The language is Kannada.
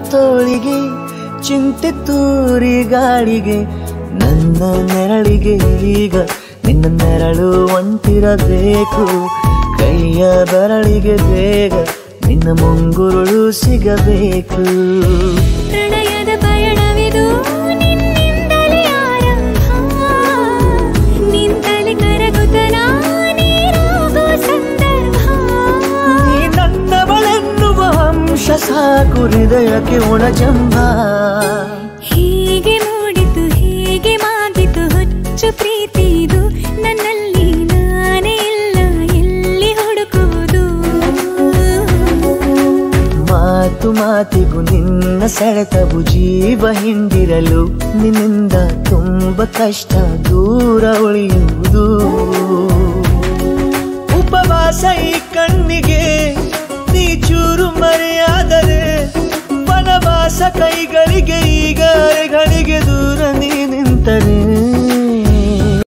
ತೋಳಿಗೆ ಚಿಂತೆ ತೂರಿ ಗಾಳಿಗೆ ನನ್ನ ನೆರಳಿಗೆ ಈಗ ನಿನ್ನ ನೆರಳು ಒಂಟಿರಬೇಕು ಕೈಯ ಬೆರಳಿಗೆ ಬೇಗ ನಿನ್ನ ಮುಂಗುರುಳು ಸಿಗಬೇಕು ಪ್ರಣಯದ ಪಯಣವಿದು ನಿನ್ನಿಂದಲೇ ಆರಂಭ ನಿಂತಲೇ ಕರಗುತ್ತ ನೀರಾಗೋ ಸಂದರ್ಭ ನೀ ನನ್ನವಳೆನ್ನುವ ಅಂಶ ಸಾಕು ಹೃದಯಕ್ಕೆ ಒಣಜಂಬ ಹೀಗೆ ಮೂಡಿತು ಹೀಗೆ ಮಾಗಿತು ಹುಚ್ಚು ಪ್ರೀತಿದು ನನ್ನಲ್ಲಿ ನಾನೇ ಇಲ್ಲ ಎಲ್ಲಿ ಹುಡುಕುವುದು ಮಾತು ಮಾತಿಗೂ ನಿನ್ನ ಸೆಳೆತವು ಜೀವ ಹಿಂದಿರಲು ನಿನ್ನಿಂದ ತುಂಬ ಕಷ್ಟ ದೂರ ಉಳಿಯುವುದು ಉಪವಾಸ ಈ ಕಣ್ಣಿಗೆ ನೀ ಚೂರು ಮರೆಯಾದರೆ ವನವಾಸ ಕೈಗಳಿಗೆ ಈಗ ಅರೆಗಳಿಗೆ ದೂರ ನೀ ನಿಂತರೆ